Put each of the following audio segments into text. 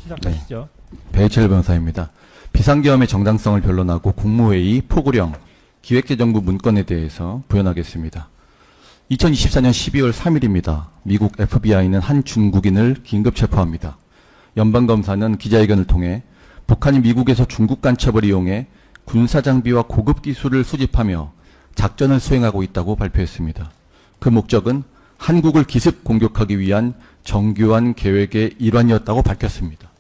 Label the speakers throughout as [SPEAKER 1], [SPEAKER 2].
[SPEAKER 1] 시작하시죠.
[SPEAKER 2] 배혜철 변호사입니다. 비상계엄의 정당성을 변론하고 국무회의, 포고령, 기획재정부 문건에 대해서 부연하겠습니다. 2024년 12월 3일입니다. 미국 FBI는 한 중국인을 긴급 체포합니다. 연방검사는 기자회견을 통해 북한이 미국에서 중국 간첩을 이용해 군사장비와 고급 기술을 수집하며 작전을 수행하고 있다고 발표했습니다. 그 목적은 한국을 기습 공격하기 위한 정교한 계획의 일환이었다고 밝혔습니다.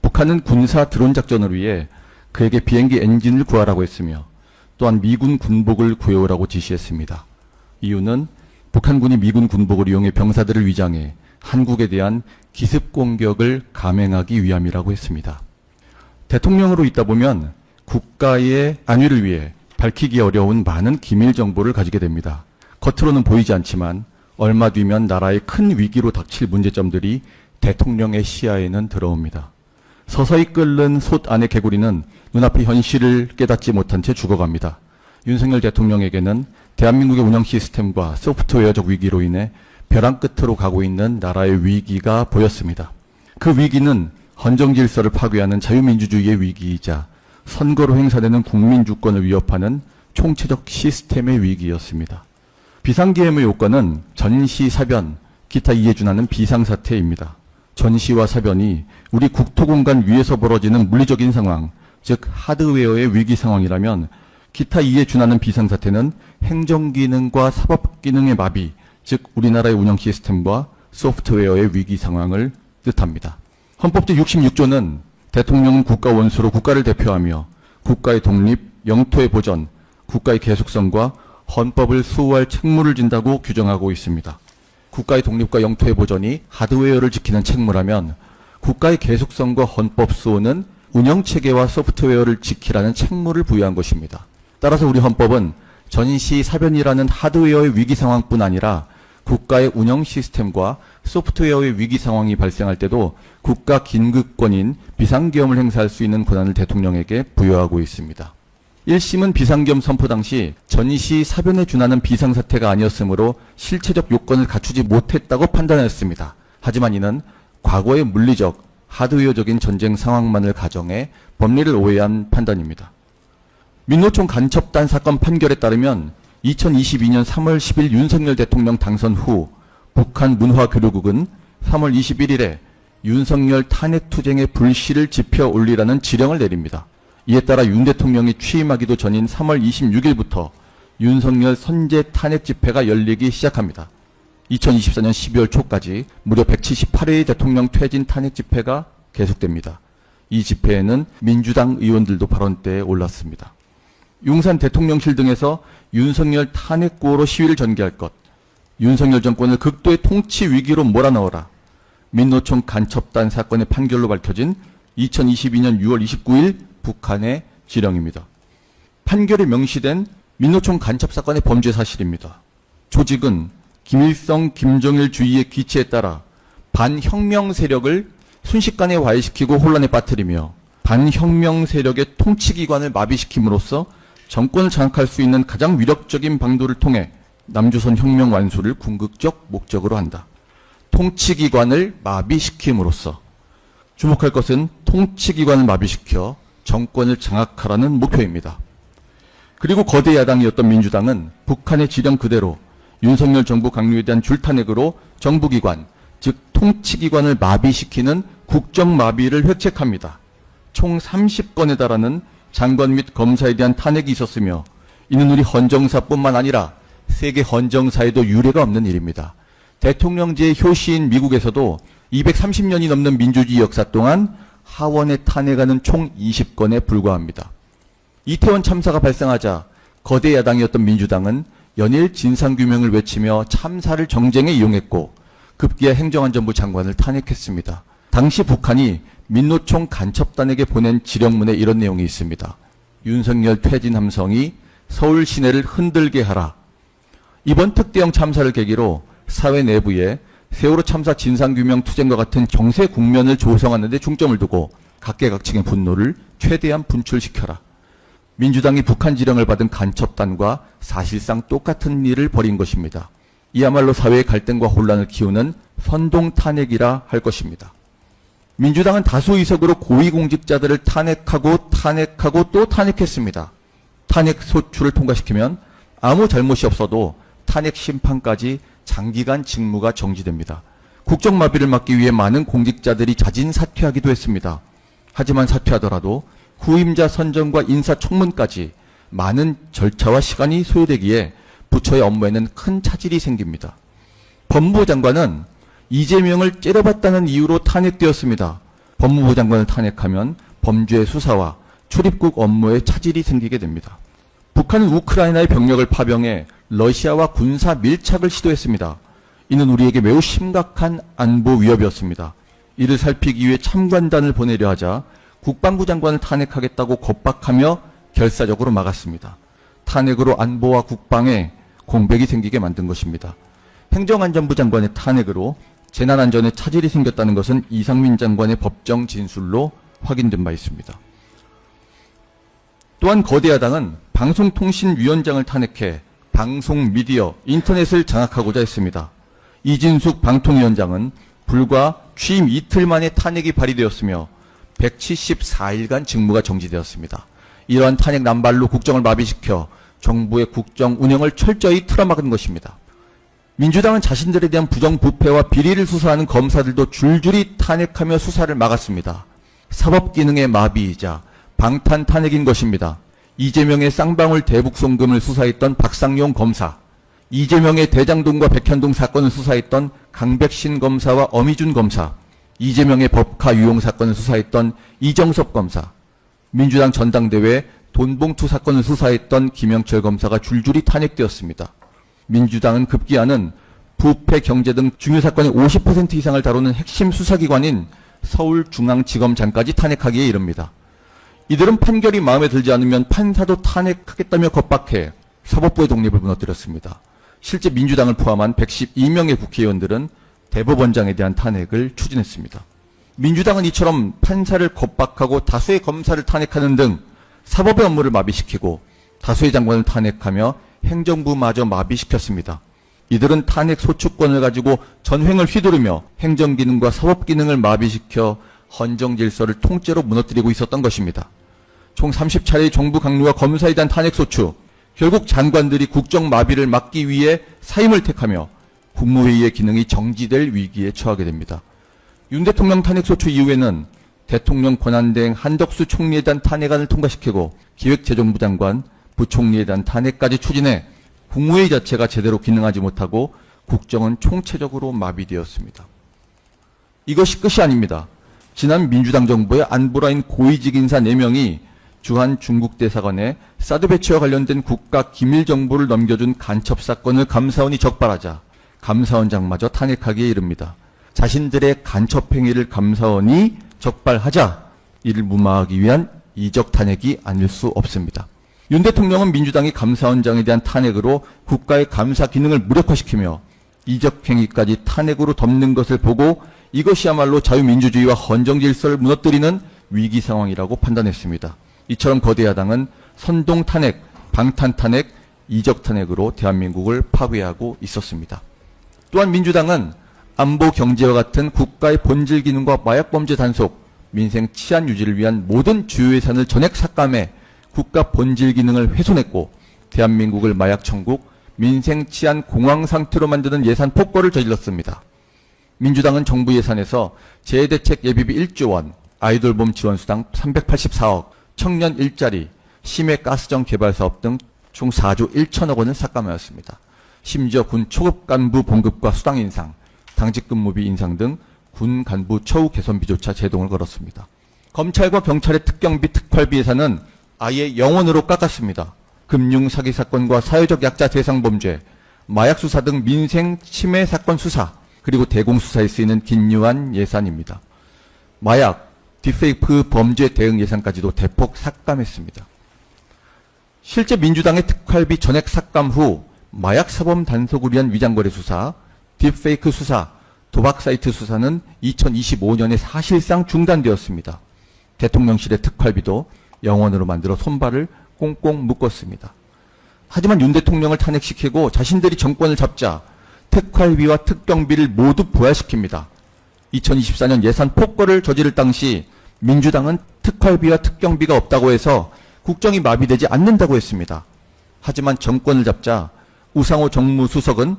[SPEAKER 2] 북한은 군사 드론 작전을 위해 그에게 비행기 엔진을 구하라고 했으며 또한 미군 군복을 구해오라고 지시했습니다. 이유는 북한군이 미군 군복을 이용해 병사들을 위장해 한국에 대한 기습 공격을 감행하기 위함이라고 했습니다. 대통령으로 있다 보면 국가의 안위를 위해 밝히기 어려운 많은 기밀 정보를 가지게 됩니다. 겉으로는 보이지 않지만 얼마 뒤면 나라의 큰 위기로 닥칠 문제점들이 대통령의 시야에는 들어옵니다. 서서히 끓는 솥 안의 개구리는 눈앞의 현실을 깨닫지 못한 채 죽어갑니다. 윤석열 대통령에게는 대한민국의 운영 시스템과 소프트웨어적 위기로 인해 벼랑 끝으로 가고 있는 나라의 위기가 보였습니다. 그 위기는 헌정 질서를 파괴하는 자유민주주의의 위기이자 선거로 행사되는 국민 주권을 위협하는 총체적 시스템의 위기였습니다. 비상계엄의 요건은 전시, 사변, 기타 이에 준하는 비상사태입니다. 전시와 사변이 우리 국토공간 위에서 벌어지는 물리적인 상황, 즉 하드웨어의 위기 상황이라면 기타 이에 준하는 비상사태는 행정기능과 사법기능의 마비, 즉 우리나라의 운영 시스템과 소프트웨어의 위기 상황을 뜻합니다. 헌법 제66조는 대통령은 국가 원수로 국가를 대표하며 국가의 독립, 영토의 보전, 국가의 계속성과 헌법을 수호할 책무를 진다고 규정하고 있습니다. 국가의 독립과 영토의 보전이 하드웨어를 지키는 책무라면 국가의 계속성과 헌법 수호는 운영체계와 소프트웨어를 지키라는 책무를 부여한 것입니다. 따라서 우리 헌법은 전시, 사변이라는 하드웨어의 위기 상황뿐 아니라 국가의 운영 시스템과 소프트웨어의 위기 상황이 발생할 때도 국가 긴급권인 비상계엄을 행사할 수 있는 권한을 대통령에게 부여하고 있습니다. 1심은 비상계엄 선포 당시 전시, 사변에 준하는 비상사태가 아니었으므로 실체적 요건을 갖추지 못했다고 판단했습니다. 하지만 이는 과거의 물리적, 하드웨어적인 전쟁 상황만을 가정해 법리를 오해한 판단입니다. 민노총 간첩단 사건 판결에 따르면 2022년 3월 10일 윤석열 대통령 당선 후 북한 문화교류국은 3월 21일에 윤석열 탄핵투쟁의 불씨를 지펴 올리라는 지령을 내립니다. 이에 따라 윤 대통령이 취임하기도 전인 3월 26일부터 윤석열 선제 탄핵 집회가 열리기 시작합니다. 2024년 12월 초까지 무려 178회의 대통령 퇴진 탄핵 집회가 계속됩니다. 이 집회에는 민주당 의원들도 발언대에 올랐습니다. 용산 대통령실 등에서 윤석열 탄핵 구호로 시위를 전개할 것, 윤석열 정권을 극도의 통치 위기로 몰아넣어라, 민노총 간첩단 사건의 판결로 밝혀진 2022년 6월 29일 북한의 지령입니다. 판결에 명시된 민노총 간첩 사건의 범죄 사실입니다. 조직은 김일성, 김정일 주의의 기치에 따라 반혁명 세력을 순식간에 와해시키고 혼란에 빠뜨리며 반혁명 세력의 통치기관을 마비시킴으로써 정권을 장악할 수 있는 가장 위력적인 방도를 통해 남조선 혁명 완수를 궁극적 목적으로 한다. 통치기관을 마비시킴으로써 주목할 것은 통치기관을 마비시켜 정권을 장악하라는 목표입니다. 그리고 거대 야당이었던 민주당은 북한의 지령 그대로 윤석열 정부 강요에 대한 줄탄핵으로 정부기관, 즉 통치기관을 마비시키는 국정마비를 획책합니다. 총 30건에 달하는 장관 및 검사에 대한 탄핵이 있었으며 이는 우리 헌정사뿐만 아니라 세계 헌정사에도 유례가 없는 일입니다. 대통령제의 효시인 미국에서도 230년이 넘는 민주주의 역사 동안 하원에 탄핵하는 총 20건에 불과합니다. 이태원 참사가 발생하자 거대 야당이었던 민주당은 연일 진상규명을 외치며 참사를 정쟁에 이용했고 급기야 행정안전부 장관을 탄핵했습니다. 당시 북한이 민노총 간첩단에게 보낸 지령문에 이런 내용이 있습니다. 윤석열 퇴진 함성이 서울 시내를 흔들게 하라. 이번 특대형 참사를 계기로 사회 내부에 세월호 참사 진상규명 투쟁과 같은 정세 국면을 조성하는 데 중점을 두고 각계각층의 분노를 최대한 분출시켜라. 민주당이 북한 지령을 받은 간첩단과 사실상 똑같은 일을 벌인 것입니다. 이야말로 사회의 갈등과 혼란을 키우는 선동 탄핵이라 할 것입니다. 민주당은 다수 의석으로 고위공직자들을 탄핵하고 또 탄핵했습니다. 탄핵 소추를 통과시키면 아무 잘못이 없어도 탄핵 심판까지 장기간 직무가 정지됩니다. 국정마비를 막기 위해 많은 공직자들이 자진 사퇴하기도 했습니다. 하지만 사퇴하더라도 후임자 선정과 인사청문까지 많은 절차와 시간이 소요되기에 부처의 업무에는 큰 차질이 생깁니다. 법무부 장관은 이재명을 째려봤다는 이유로 탄핵되었습니다. 법무부 장관을 탄핵하면 범죄 수사와 출입국 업무에 차질이 생기게 됩니다. 북한은 우크라이나의 병력을 파병해 러시아와 군사 밀착을 시도했습니다. 이는 우리에게 매우 심각한 안보 위협이었습니다. 이를 살피기 위해 참관단을 보내려 하자 국방부 장관을 탄핵하겠다고 겁박하며 결사적으로 막았습니다. 탄핵으로 안보와 국방에 공백이 생기게 만든 것입니다. 행정안전부 장관의 탄핵으로 재난안전에 차질이 생겼다는 것은 이상민 장관의 법정 진술로 확인된 바 있습니다. 또한 거대 야당은 방송통신위원장을 탄핵해 방송, 미디어, 인터넷을 장악하고자 했습니다. 이진숙 방통위원장은 불과 취임 이틀 만에 탄핵이 발의되었으며 174일간 직무가 정지되었습니다. 이러한 탄핵 남발로 국정을 마비시켜 정부의 국정 운영을 철저히 틀어막은 것입니다. 민주당은 자신들에 대한 부정부패와 비리를 수사하는 검사들도 줄줄이 탄핵하며 수사를 막았습니다. 사법기능의 마비이자 방탄 탄핵인 것입니다. 이재명의 쌍방울 대북송금을 수사했던 박상용 검사, 이재명의 대장동과 백현동 사건을 수사했던 강백신 검사와 어미준 검사, 이재명의 법카 유용 사건을 수사했던 이정섭 검사, 민주당 전당대회 돈봉투 사건을 수사했던 김영철 검사가 줄줄이 탄핵되었습니다. 민주당은 급기야는 부패, 경제 등 중요 사건의 50% 이상을 다루는 핵심 수사기관인 서울중앙지검장까지 탄핵하기에 이릅니다. 이들은 판결이 마음에 들지 않으면 판사도 탄핵하겠다며 겁박해 사법부의 독립을 무너뜨렸습니다. 실제 민주당을 포함한 112명의 국회의원들은 대법원장에 대한 탄핵을 추진했습니다. 민주당은 이처럼 판사를 겁박하고 다수의 검사를 탄핵하는 등 사법의 업무를 마비시키고 다수의 장관을 탄핵하며 행정부마저 마비시켰습니다. 이들은 탄핵 소추권을 가지고 전횡을 휘두르며 행정기능과 사법기능을 마비시켜 헌정질서를 통째로 무너뜨리고 있었던 것입니다. 총 30차례의 정부 강요와 검사에 대한 탄핵 소추, 결국 장관들이 국정 마비를 막기 위해 사임을 택하며 국무회의의 기능이 정지될 위기에 처하게 됩니다. 윤 대통령 탄핵 소추 이후에는 대통령 권한대행 한덕수 총리에 대한 탄핵안을 통과시키고 기획재정부 장관, 부총리에 대한 탄핵까지 추진해 국무회의 자체가 제대로 기능하지 못하고 국정은 총체적으로 마비되었습니다. 이것이 끝이 아닙니다. 지난 민주당 정부의 안보라인 고위직 인사 4명이 주한 중국 대사관에 사드 배치와 관련된 국가 기밀 정보를 넘겨준 간첩 사건을 감사원이 적발하자 감사원장마저 탄핵하기에 이릅니다. 자신들의 간첩 행위를 감사원이 적발하자 이를 무마하기 위한 이적 탄핵이 아닐 수 없습니다. 윤 대통령은 민주당이 감사원장에 대한 탄핵으로 국가의 감사 기능을 무력화시키며 이적 행위까지 탄핵으로 덮는 것을 보고 이것이야말로 자유민주주의와 헌정질서를 무너뜨리는 위기 상황이라고 판단했습니다. 이처럼 거대 야당은 선동 탄핵, 방탄 탄핵, 이적 탄핵으로 대한민국을 파괴하고 있었습니다. 또한 민주당은 안보 경제와 같은 국가의 본질 기능과 마약 범죄 단속, 민생 치안 유지를 위한 모든 주요 예산을 전액 삭감해 국가 본질 기능을 훼손했고 대한민국을 마약 천국, 민생 치안 공황 상태로 만드는 예산 폭거를 저질렀습니다. 민주당은 정부 예산에서 재해대책 예비비 1조 원, 아이돌봄 지원수당 384억, 청년 일자리, 심해 가스정 개발 사업 등 총 4조 1천억 원을 삭감하였습니다. 심지어 군 초급 간부 봉급과 수당 인상, 당직 근무비 인상 등 군 간부 처우 개선비조차 제동을 걸었습니다. 검찰과 경찰의 특경비, 특활비 예산은 아예 0원으로 깎았습니다. 금융 사기 사건과 사회적 약자 대상 범죄, 마약 수사 등 민생 침해 사건 수사, 그리고 대공 수사에 쓰이는 긴유한 예산입니다. 마약, 딥페이크 범죄 대응 예산까지도 대폭 삭감했습니다. 실제 민주당의 특활비 전액 삭감 후 마약 사범 단속을 위한 위장거래 수사, 딥페이크 수사, 도박 사이트 수사는 2025년에 사실상 중단되었습니다. 대통령실의 특활비도 0원으로 만들어 손발을 꽁꽁 묶었습니다. 하지만 윤 대통령을 탄핵시키고 자신들이 정권을 잡자 특활비와 특경비를 모두 부활시킵니다. 2024년 예산 폭거를 저지를 당시 민주당은 특활비와 특경비가 없다고 해서 국정이 마비되지 않는다고 했습니다. 하지만 정권을 잡자 우상호 정무수석은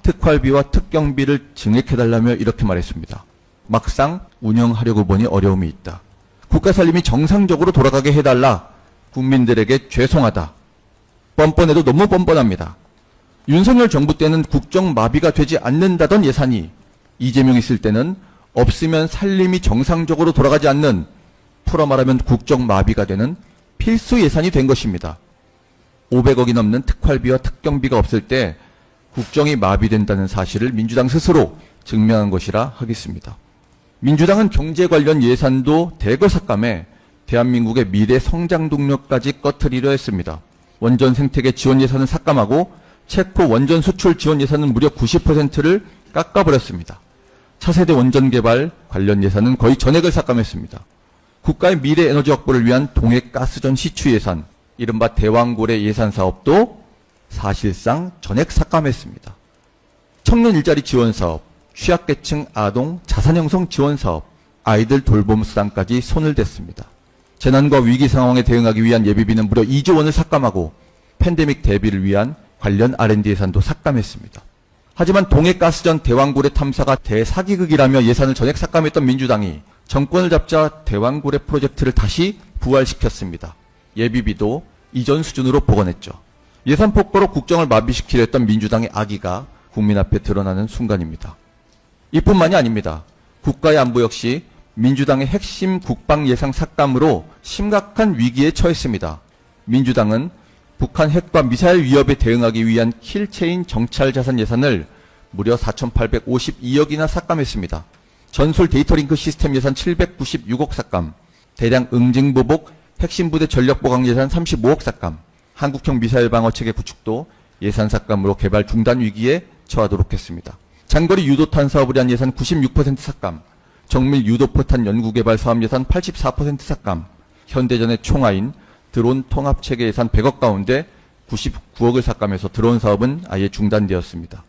[SPEAKER 2] 특활비와 특경비를 증액해달라며 이렇게 말했습니다. 막상 운영하려고 보니 어려움이 있다. 국가 살림이 정상적으로 돌아가게 해달라. 국민들에게 죄송하다. 뻔뻔해도 너무 뻔뻔합니다. 윤석열 정부 때는 국정 마비가 되지 않는다던 예산이 이재명 있을 때는 없으면 살림이 정상적으로 돌아가지 않는, 풀어 말하면 국정 마비가 되는 필수 예산이 된 것입니다. 500억이 넘는 특활비와 특경비가 없을 때 국정이 마비된다는 사실을 민주당 스스로 증명한 것이라 하겠습니다. 민주당은 경제 관련 예산도 대거 삭감해 대한민국의 미래 성장 동력까지 꺼트리려 했습니다. 원전 생태계 지원 예산은 삭감하고 체코 원전 수출 지원 예산은 무려 90%를 깎아버렸습니다. 차세대 원전 개발 관련 예산은 거의 전액을 삭감했습니다. 국가의 미래 에너지 확보를 위한 동해 가스전 시추 예산, 이른바 대왕고래 예산 사업도 사실상 전액 삭감했습니다. 청년 일자리 지원 사업, 취약계층 아동 자산 형성 지원 사업, 아이들 돌봄 수당까지 손을 댔습니다. 재난과 위기 상황에 대응하기 위한 예비비는 무려 2조 원을 삭감하고 팬데믹 대비를 위한 관련 R&D 예산도 삭감했습니다. 하지만 동해가스전 대왕고래 탐사가 대사기극이라며 예산을 전액 삭감했던 민주당이 정권을 잡자 대왕고래 프로젝트를 다시 부활시켰습니다. 예비비도 이전 수준으로 복원했죠. 예산 폭거로 국정을 마비시키려 했던 민주당의 악의가 국민 앞에 드러나는 순간입니다. 이뿐만이 아닙니다. 국가의 안보 역시 민주당의 핵심 국방 예산 삭감으로 심각한 위기에 처했습니다. 민주당은 북한 핵과 미사일 위협에 대응하기 위한 킬체인 정찰 자산 예산을 무려 4,852억이나 삭감했습니다. 전술 데이터링크 시스템 예산 796억 삭감, 대량 응징보복 핵심 부대 전력 보강 예산 35억 삭감, 한국형 미사일 방어 체계 구축도 예산 삭감으로 개발 중단 위기에 처하도록 했습니다. 장거리 유도탄 사업을 위한 예산 96% 삭감, 정밀 유도포탄 연구개발 사업 예산 84% 삭감, 현대전의 총아인 드론 통합체계 예산 100억 가운데 99억을 삭감해서 드론 사업은 아예 중단되었습니다.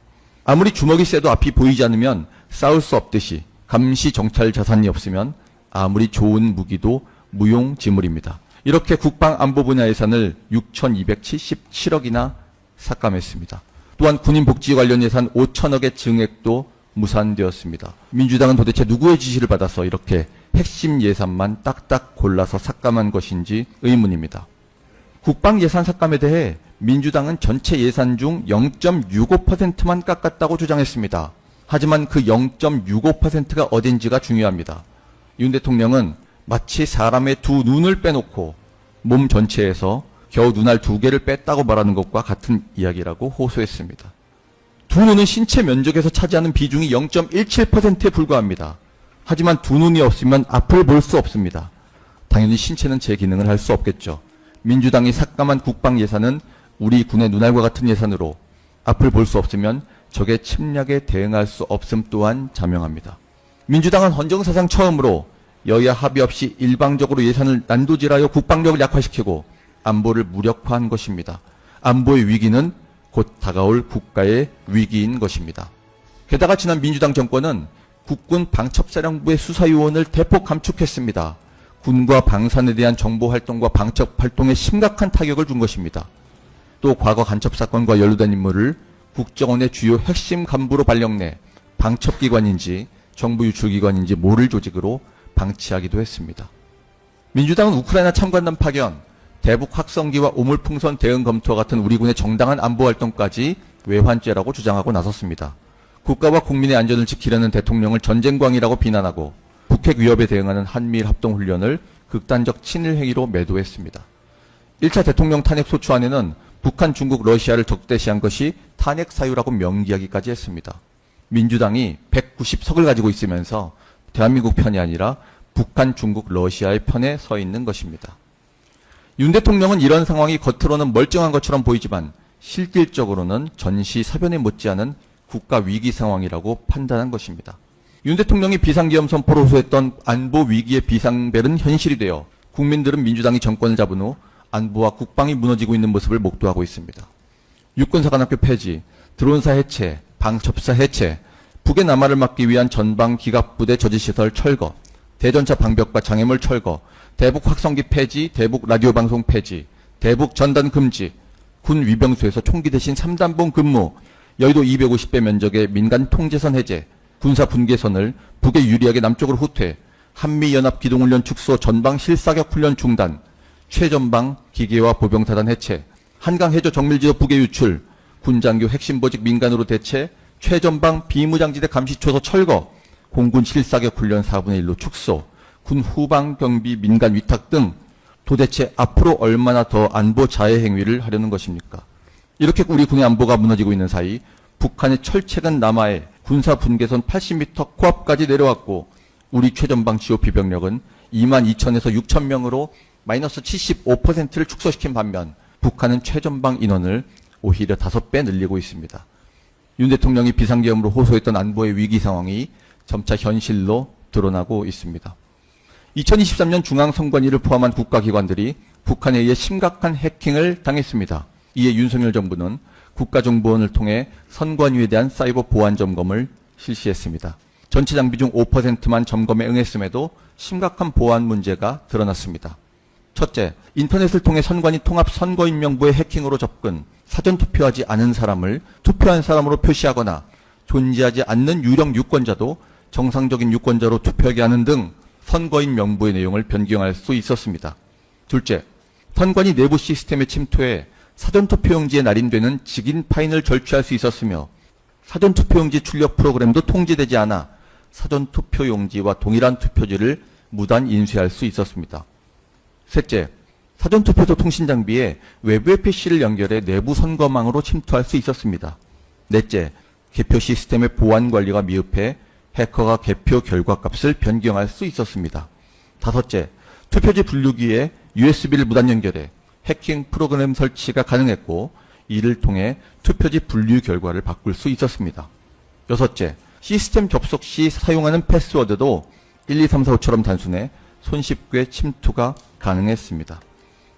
[SPEAKER 2] 아무리 주먹이 세도 앞이 보이지 않으면 싸울 수 없듯이 감시 정찰 자산이 없으면 아무리 좋은 무기도 무용지물입니다. 이렇게 국방 안보 분야 예산을 6,277억이나 삭감했습니다. 또한 군인 복지 관련 예산 5천억의 증액도 무산되었습니다. 민주당은 도대체 누구의 지시를 받아서 이렇게 핵심 예산만 딱딱 골라서 삭감한 것인지 의문입니다. 국방 예산 삭감에 대해 민주당은 전체 예산 중 0.65%만 깎았다고 주장했습니다. 하지만 그 0.65%가 어딘지가 중요합니다. 윤 대통령은 마치 사람의 두 눈을 빼놓고 몸 전체에서 겨우 눈알 2개를 뺐다고 말하는 것과 같은 이야기라고 호소했습니다. 두 눈은 신체 면적에서 차지하는 비중이 0.17%에 불과합니다. 하지만 두 눈이 없으면 앞을 볼 수 없습니다. 당연히 신체는 제 기능을 할 수 없겠죠. 민주당이 삭감한 국방 예산은 우리 군의 눈알과 같은 예산으로 앞을 볼 수 없으면 적의 침략에 대응할 수 없음 또한 자명합니다. 민주당은 헌정사상 처음으로 여야 합의 없이 일방적으로 예산을 난도질하여 국방력을 약화시키고 안보를 무력화한 것입니다. 안보의 위기는 곧 다가올 국가의 위기인 것입니다. 게다가 지난 민주당 정권은 국군 방첩사령부의 수사요원을 대폭 감축했습니다. 군과 방산에 대한 정보활동과 방첩활동에 심각한 타격을 준 것입니다. 또 과거 간첩사건과 연루된 인물을 국정원의 주요 핵심 간부로 발령내 방첩기관인지 정부 유출기관인지 모를 조직으로 방치하기도 했습니다. 민주당은 우크라이나 참관단 파견, 대북 확성기와 오물풍선 대응 검토와 같은 우리 군의 정당한 안보활동까지 외환죄라고 주장하고 나섰습니다. 국가와 국민의 안전을 지키려는 대통령을 전쟁광이라고 비난하고 북핵 위협에 대응하는 한미일 합동훈련을 극단적 친일 행위로 매도했습니다. 1차 대통령 탄핵 소추안에는 북한, 중국, 러시아를 적대시한 것이 탄핵 사유라고 명기하기까지 했습니다. 민주당이 190석을 가지고 있으면서 대한민국 편이 아니라 북한, 중국, 러시아의 편에 서 있는 것입니다. 윤 대통령은 이런 상황이 겉으로는 멀쩡한 것처럼 보이지만 실질적으로는 전시사변에 못지않은 국가 위기 상황이라고 판단한 것입니다. 윤 대통령이 비상계엄 선포로 호소했던 안보 위기의 비상벨은 현실이 되어 국민들은 민주당이 정권을 잡은 후 안보와 국방이 무너지고 있는 모습을 목도하고 있습니다. 육군사관학교 폐지, 드론사 해체, 방첩사 해체, 북의 남하를 막기 위한 전방 기갑부대 저지시설 철거, 대전차 방벽과 장애물 철거, 대북 확성기 폐지, 대북 라디오 방송 폐지, 대북 전단 금지, 군 위병소에서 총기 대신 3단봉 근무, 여의도 250배 면적의 민간 통제선 해제, 군사 분계선을 북에 유리하게 남쪽으로 후퇴, 한미연합 기동훈련 축소 전방 실사격 훈련 중단, 최전방 기계화 보병사단 해체, 한강 해저 정밀지도 북에 유출, 군장교 핵심 보직 민간으로 대체, 최전방 비무장지대 감시초소 철거, 공군 실사격 훈련 4분의 1로 축소, 군 후방 경비 민간 위탁 등 도대체 앞으로 얼마나 더 안보 자해 행위를 하려는 것입니까? 이렇게 우리 군의 안보가 무너지고 있는 사이 북한의 철책은 남하에 군사 분계선 80m 코앞까지 내려왔고 우리 최전방 GOP 병력은 22,000에서 6,000명으로 마이너스 75%를 축소시킨 반면 북한은 최전방 인원을 오히려 5배 늘리고 있습니다. 윤 대통령이 비상계엄으로 호소했던 안보의 위기 상황이 점차 현실로 드러나고 있습니다. 2023년 중앙선관위를 포함한 국가기관들이 북한에 의해 심각한 해킹을 당했습니다. 이에 윤석열 정부는 국가정보원을 통해 선관위에 대한 사이버 보안 점검을 실시했습니다. 전체 장비 중 5%만 점검에 응했음에도 심각한 보안 문제가 드러났습니다. 첫째, 인터넷을 통해 선관위 통합 선거인명부의 해킹으로 접근, 사전투표하지 않은 사람을 투표한 사람으로 표시하거나 존재하지 않는 유령 유권자도 정상적인 유권자로 투표하게 하는 등 선거인 명부의 내용을 변경할 수 있었습니다. 둘째, 선관위 내부 시스템에 침투해 사전투표용지에 날인되는 직인 파인을 절취할 수 있었으며 사전투표용지 출력 프로그램도 통제되지 않아 사전투표용지와 동일한 투표지를 무단 인쇄할 수 있었습니다. 셋째, 사전투표소 통신장비에 외부의 PC를 연결해 내부 선거망으로 침투할 수 있었습니다. 넷째, 개표 시스템의 보안 관리가 미흡해 해커가 개표 결과값을 변경할 수 있었습니다. 다섯째, 투표지 분류기에 USB를 무단 연결해 해킹 프로그램 설치가 가능했고 이를 통해 투표지 분류 결과를 바꿀 수 있었습니다. 여섯째, 시스템 접속 시 사용하는 패스워드도 1, 2, 3, 4, 5처럼 단순해 손쉽게 침투가 가능했습니다.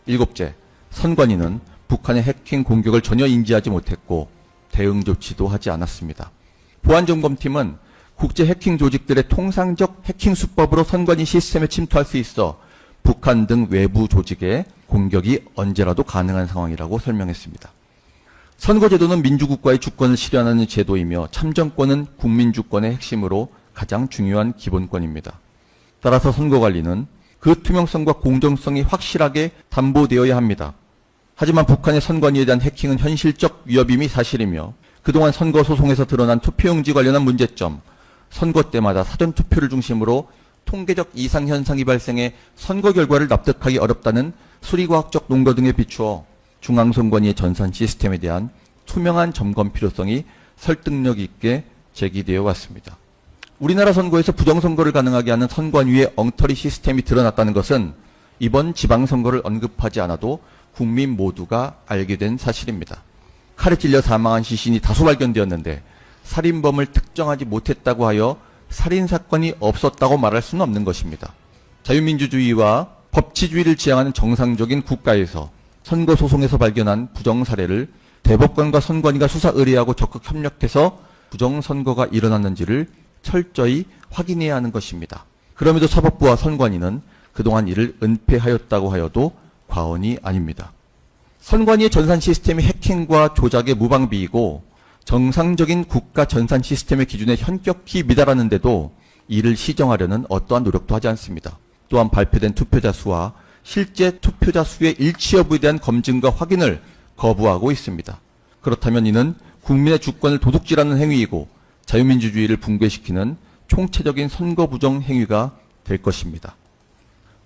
[SPEAKER 2] 일곱째, 선관위는 북한의 해킹 공격을 전혀 인지하지 못했고 대응 조치도 하지 않았습니다. 보안점검팀은 국제 해킹 조직들의 통상적 해킹 수법으로 선관위 시스템에 침투할 수 있어 북한 등 외부 조직의 공격이 언제라도 가능한 상황이라고 설명했습니다. 선거제도는 민주국가의 주권을 실현하는 제도이며 참정권은 국민주권의 핵심으로 가장 중요한 기본권입니다. 따라서 선거관리는 그 투명성과 공정성이 확실하게 담보되어야 합니다. 하지만 북한의 선관위에 대한 해킹은 현실적 위협임이 사실이며 그동안 선거 소송에서 드러난 투표용지 관련한 문제점, 선거 때마다 사전투표를 중심으로 통계적 이상 현상이 발생해 선거 결과를 납득하기 어렵다는 수리과학적 논거 등에 비추어 중앙선관위의 전산 시스템에 대한 투명한 점검 필요성이 설득력 있게 제기되어 왔습니다. 우리나라 선거에서 부정선거를 가능하게 하는 선관위의 엉터리 시스템이 드러났다는 것은 이번 지방선거를 언급하지 않아도 국민 모두가 알게 된 사실입니다. 칼에 찔려 사망한 시신이 다수 발견되었는데 살인범을 특정하지 못했다고 하여 살인사건이 없었다고 말할 수는 없는 것입니다. 자유민주주의와 법치주의를 지향하는 정상적인 국가에서 선거 소송에서 발견한 부정사례를 대법관과 선관위가 수사 의뢰하고 적극 협력해서 부정선거가 일어났는지를 철저히 확인해야 하는 것입니다. 그럼에도 사법부와 선관위는 그동안 이를 은폐하였다고 하여도 과언이 아닙니다. 선관위의 전산 시스템이 해킹과 조작의 무방비이고 정상적인 국가 전산 시스템의 기준에 현격히 미달하는데도 이를 시정하려는 어떠한 노력도 하지 않습니다. 또한 발표된 투표자 수와 실제 투표자 수의 일치 여부에 대한 검증과 확인을 거부하고 있습니다. 그렇다면 이는 국민의 주권을 도둑질하는 행위이고 자유민주주의를 붕괴시키는 총체적인 선거 부정 행위가 될 것입니다.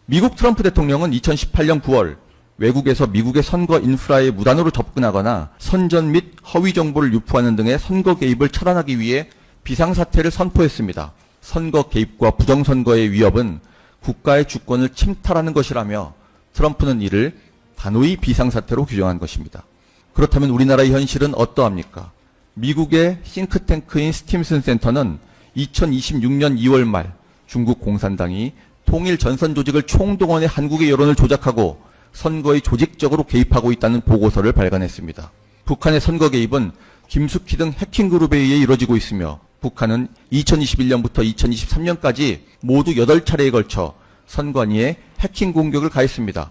[SPEAKER 2] 미국 트럼프 대통령은 2018년 9월 외국에서 미국의 선거 인프라에 무단으로 접근하거나 선전 및 허위 정보를 유포하는 등의 선거 개입을 차단하기 위해 비상사태를 선포했습니다. 선거 개입과 부정선거의 위협은 국가의 주권을 침탈하는 것이라며 트럼프는 이를 단호히 비상사태로 규정한 것입니다. 그렇다면 우리나라의 현실은 어떠합니까? 미국의 싱크탱크인 스팀슨 센터는 2026년 2월 말 중국 공산당이 통일 전선 조직을 총동원해 한국의 여론을 조작하고 선거에 조직적으로 개입하고 있다는 보고서를 발간했습니다. 북한의 선거 개입은 김숙희 등 해킹 그룹에 의해 이루어지고 있으며 북한은 2021년부터 2023년까지 모두 8차례에 걸쳐 선관위에 해킹 공격을 가했습니다.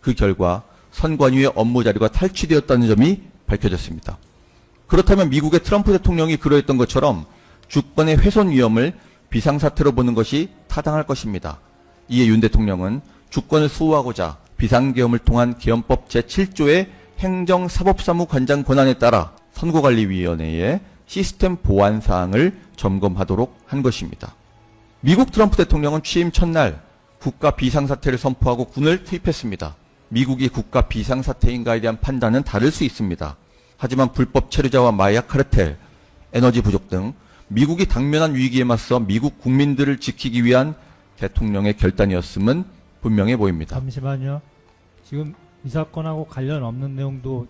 [SPEAKER 2] 그 결과 선관위의 업무 자료가 탈취되었다는 점이 밝혀졌습니다. 그렇다면 미국의 트럼프 대통령이 그러했던 것처럼 주권의 훼손 위험을 비상사태로 보는 것이 타당할 것입니다. 이에 윤 대통령은 주권을 수호하고자 비상계엄을 통한 계엄법 제7조의 행정사법사무관장 권한에 따라 선거관리위원회에 시스템 보안 사항을 점검하도록 한 것입니다. 미국 트럼프 대통령은 취임 첫날 국가 비상사태를 선포하고 군을 투입했습니다. 미국이 국가 비상사태인가에 대한 판단은 다를 수 있습니다. 하지만 불법 체류자와 마약 카르텔, 에너지 부족 등 미국이 당면한 위기에 맞서 미국 국민들을 지키기 위한 대통령의 결단이었음은 분명해 보입니다.
[SPEAKER 1] 잠시만요. 지금 이 사건하고 관련 없는 내용도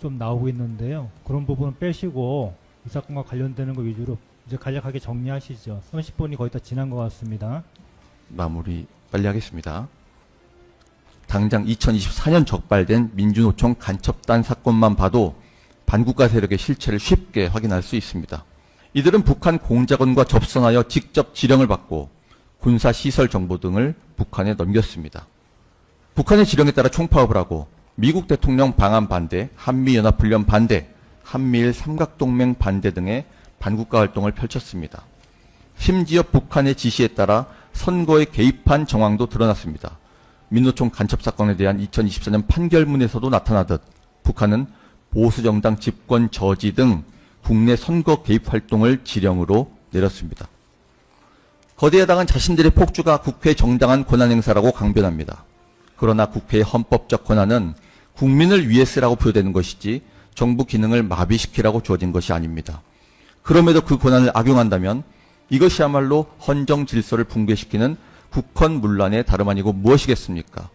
[SPEAKER 1] 좀 나오고 있는데요. 그런 부분은 빼시고 이 사건과 관련되는 거 위주로 이제 간략하게 정리하시죠. 30분이 거의 다 지난 것 같습니다.
[SPEAKER 2] 마무리 빨리 하겠습니다. 당장 2024년 적발된 민주노총 간첩단 사건만 봐도 반국가 세력의 실체를 쉽게 확인할 수 있습니다. 이들은 북한 공작원과 접선하여 직접 지령을 받고 군사시설 정보 등을 북한에 넘겼습니다. 북한의 지령에 따라 총파업을 하고 미국 대통령 방한 반대, 한미연합훈련 반대, 한미일 삼각동맹 반대 등의 반국가 활동을 펼쳤습니다. 심지어 북한의 지시에 따라 선거에 개입한 정황도 드러났습니다. 민노총 간첩 사건에 대한 2024년 판결문에서도 나타나듯 북한은 보수정당 집권 저지 등 국내 선거 개입 활동을 지령으로 내렸습니다. 거대 야당은 자신들의 폭주가 국회의 정당한 권한 행사라고 강변합니다. 그러나 국회의 헌법적 권한은 국민을 위해 쓰라고 부여되는 것이지 정부 기능을 마비시키라고 주어진 것이 아닙니다. 그럼에도 그 권한을 악용한다면 이것이야말로 헌정 질서를 붕괴시키는 국헌문란의 다름 아니고 무엇이겠습니까?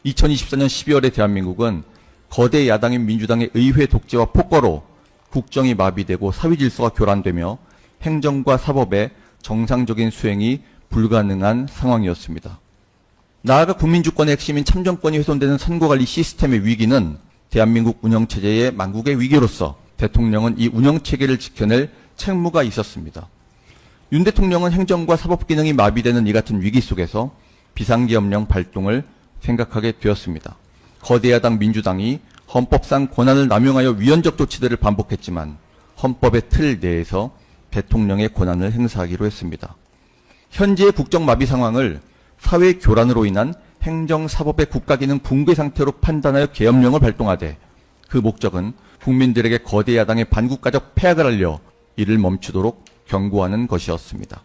[SPEAKER 2] 2024년 12월에 대한민국은 거대 야당인 민주당의 의회 독재와 폭거로 국정이 마비되고 사회 질서가 교란되며 행정과 사법의 정상적인 수행이 불가능한 상황이었습니다. 나아가 국민주권의 핵심인 참정권이 훼손되는 선거관리 시스템의 위기는 대한민국 운영체제의 만국의 위기로서 대통령은 이 운영체계를 지켜낼 책무가 있었습니다. 윤 대통령은 행정과 사법 기능이 마비되는 이 같은 위기 속에서 비상계엄령 발동을 생각하게 되었습니다. 거대 야당 민주당이 헌법상 권한을 남용하여 위헌적 조치들을 반복했지만 헌법의 틀 내에서 대통령의 권한을 행사하기로 했습니다. 현재의 국정 마비 상황을 사회 교란으로 인한 행정사법의 국가기능 붕괴 상태로 판단하여 계엄령을 발동하되 그 목적은 국민들에게 거대 야당의 반국가적 폐악을 알려 이를 멈추도록 경고하는 것이었습니다.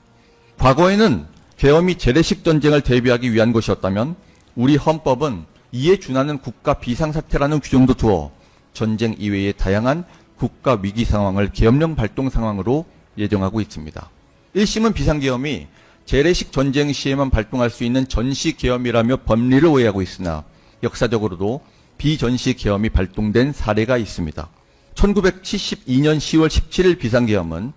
[SPEAKER 2] 과거에는 계엄이 재래식 전쟁을 대비하기 위한 것이었다면 우리 헌법은 이에 준하는 국가 비상사태라는 규정도 두어 전쟁 이외의 다양한 국가 위기 상황을 계엄령 발동 상황으로 예정하고 있습니다. 1심은 비상계엄이 재래식 전쟁 시에만 발동할 수 있는 전시계엄이라며 법리를 오해하고 있으나 역사적으로도 비전시계엄이 발동된 사례가 있습니다. 1972년 10월 17일 비상계엄은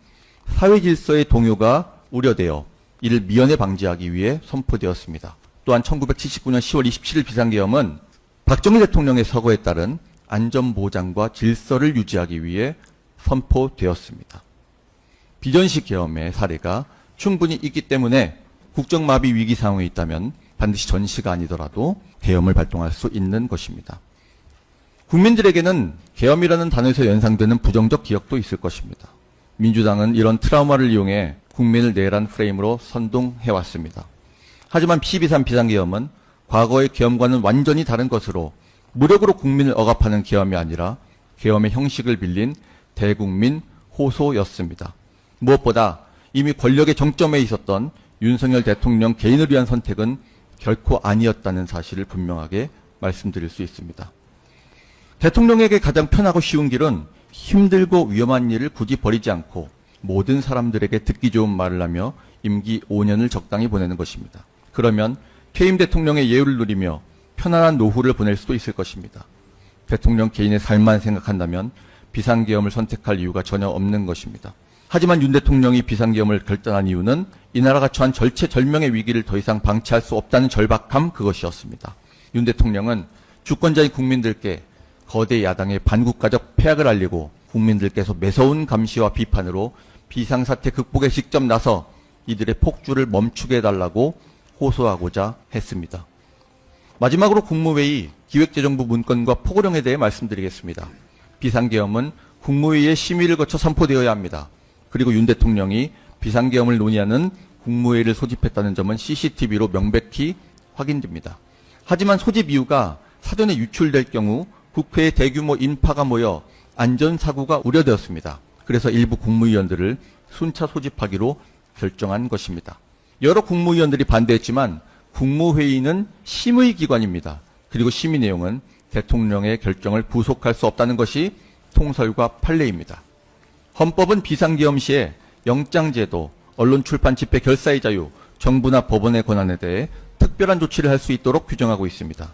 [SPEAKER 2] 사회질서의 동요가 우려되어 이를 미연에 방지하기 위해 선포되었습니다. 또한 1979년 10월 27일 비상계엄은 박정희 대통령의 서거에 따른 안전보장과 질서를 유지하기 위해 선포되었습니다. 비전시 계엄의 사례가 충분히 있기 때문에 국정마비 위기 상황에 있다면 반드시 전시가 아니더라도 계엄을 발동할 수 있는 것입니다. 국민들에게는 계엄이라는 단어에서 연상되는 부정적 기억도 있을 것입니다. 민주당은 이런 트라우마를 이용해 국민을 내란 프레임으로 선동해왔습니다. 하지만 12.3 비상계엄은 과거의 계엄과는 완전히 다른 것으로 무력으로 국민을 억압하는 계엄이 아니라 계엄의 형식을 빌린 대국민 호소였습니다. 무엇보다 이미 권력의 정점에 있었던 윤석열 대통령 개인을 위한 선택은 결코 아니었다는 사실을 분명하게 말씀드릴 수 있습니다. 대통령에게 가장 편하고 쉬운 길은 힘들고 위험한 일을 굳이 버리지 않고 모든 사람들에게 듣기 좋은 말을 하며 임기 5년을 적당히 보내는 것입니다. 그러면 퇴임 대통령의 예우를 누리며 편안한 노후를 보낼 수도 있을 것입니다. 대통령 개인의 삶만 생각한다면 비상계엄을 선택할 이유가 전혀 없는 것입니다. 하지만 윤 대통령이 비상계엄을 결단한 이유는 이 나라가 처한 절체절명의 위기를 더 이상 방치할 수 없다는 절박함 그것이었습니다. 윤 대통령은 주권자인 국민들께 거대 야당의 반국가적 폐악을 알리고 국민들께서 매서운 감시와 비판으로 비상사태 극복에 직접 나서 이들의 폭주를 멈추게 해달라고 호소하고자 했습니다. 마지막으로 국무회의 기획재정부 문건과 포고령에 대해 말씀드리겠습니다. 비상계엄은 국무회의의 심의를 거쳐 선포되어야 합니다. 그리고 윤 대통령이 비상계엄을 논의하는 국무회의를 소집했다는 점은 CCTV로 명백히 확인됩니다. 하지만 소집 이유가 사전에 유출될 경우 국회에 대규모 인파가 모여 안전사고가 우려되었습니다. 그래서 일부 국무위원들을 순차 소집하기로 결정한 것입니다. 여러 국무위원들이 반대했지만 국무회의는 심의기관입니다. 그리고 심의 내용은 대통령의 결정을 구속할 수 없다는 것이 통설과 판례입니다. 헌법은 비상계엄 시에 영장제도, 언론 출판 집회 결사의 자유, 정부나 법원의 권한에 대해 특별한 조치를 할 수 있도록 규정하고 있습니다.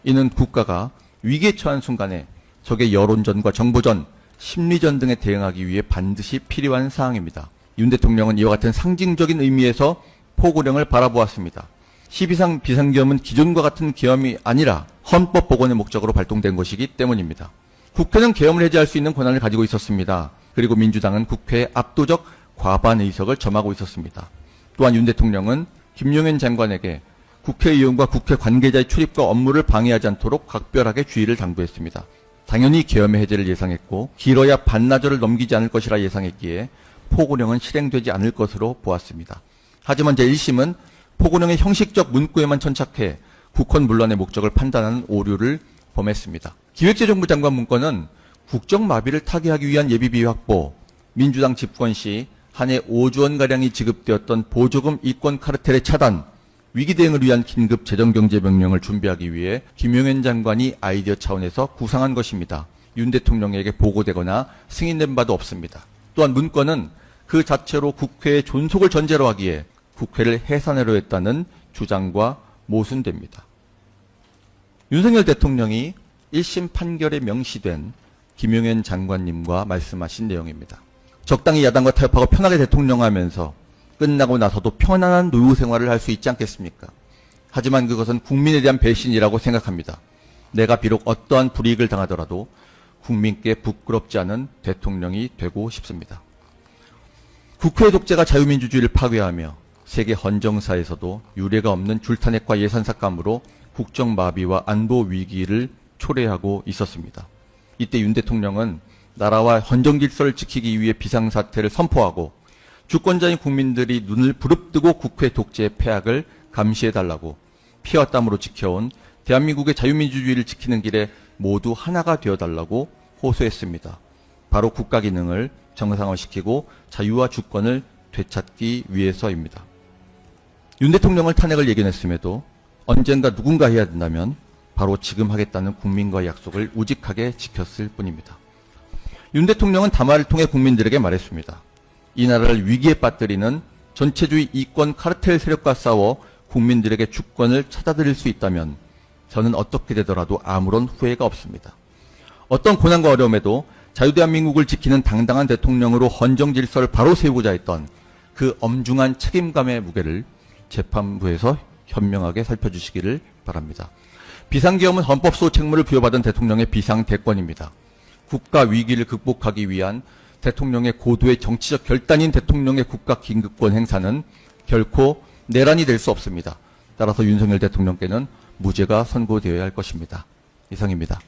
[SPEAKER 2] 이는 국가가 위기에 처한 순간에 적의 여론전과 정보전, 심리전 등에 대응하기 위해 반드시 필요한 사항입니다. 윤 대통령은 이와 같은 상징적인 의미에서 포고령을 바라보았습니다. 12상 비상계엄은 기존과 같은 계엄이 아니라 헌법 복원의 목적으로 발동된 것이기 때문입니다. 국회는 계엄을 해제할 수 있는 권한을 가지고 있었습니다. 그리고 민주당은 국회의 압도적 과반 의석을 점하고 있었습니다. 또한 윤 대통령은 김용현 장관에게 국회의원과 국회 관계자의 출입과 업무를 방해하지 않도록 각별하게 주의를 당부했습니다. 당연히 계엄의 해제를 예상했고 길어야 반나절을 넘기지 않을 것이라 예상했기에 포고령은 실행되지 않을 것으로 보았습니다. 하지만 제1심은 포고령의 형식적 문구에만 천착해 국헌 문란의 목적을 판단하는 오류를 범했습니다. 기획재정부 장관 문건은 국정마비를 타개하기 위한 예비비 확보, 민주당 집권 시 한 해 5조 원가량이 지급되었던 보조금 이권 카르텔의 차단, 위기 대응을 위한 긴급 재정경제명령을 준비하기 위해 김용현 장관이 아이디어 차원에서 구상한 것입니다. 윤 대통령에게 보고되거나 승인된 바도 없습니다. 또한 문건은 그 자체로 국회의 존속을 전제로 하기에 국회를 해산하려 했다는 주장과 모순됩니다. 윤석열 대통령이 1심 판결에 명시된 김용현 장관님과 말씀하신 내용입니다. 적당히 야당과 타협하고 편하게 대통령하면서 끝나고 나서도 편안한 노후 생활을 할 수 있지 않겠습니까? 하지만 그것은 국민에 대한 배신이라고 생각합니다. 내가 비록 어떠한 불이익을 당하더라도 국민께 부끄럽지 않은 대통령이 되고 싶습니다. 국회 독재가 자유민주주의를 파괴하며 세계 헌정사에서도 유례가 없는 줄탄핵과 예산삭감으로 국정마비와 안보 위기를 초래하고 있었습니다. 이때 윤 대통령은 나라와 헌정질서를 지키기 위해 비상사태를 선포하고 주권자인 국민들이 눈을 부릅뜨고 국회 독재의 폐악을 감시해달라고 피와 땀으로 지켜온 대한민국의 자유민주주의를 지키는 길에 모두 하나가 되어달라고 호소했습니다. 바로 국가 기능을 정상화시키고 자유와 주권을 되찾기 위해서입니다. 윤 대통령을 탄핵을 예견했음에도 언젠가 누군가 해야 된다면 바로 지금 하겠다는 국민과의 약속을 우직하게 지켰을 뿐입니다. 윤 대통령은 담화를 통해 국민들에게 말했습니다. 이 나라를 위기에 빠뜨리는 전체주의 이권 카르텔 세력과 싸워 국민들에게 주권을 찾아드릴 수 있다면 저는 어떻게 되더라도 아무런 후회가 없습니다. 어떤 고난과 어려움에도 자유대한민국을 지키는 당당한 대통령으로 헌정질서를 바로 세우고자 했던 그 엄중한 책임감의 무게를 재판부에서 현명하게 살펴주시기를 바랍니다. 비상계엄은 헌법소 책무를 부여받은 대통령의 비상대권입니다. 국가 위기를 극복하기 위한 대통령의 고도의 정치적 결단인 대통령의 국가 긴급권 행사는 결코 내란이 될 수 없습니다. 따라서 윤석열 대통령께는 무죄가 선고되어야 할 것입니다. 이상입니다.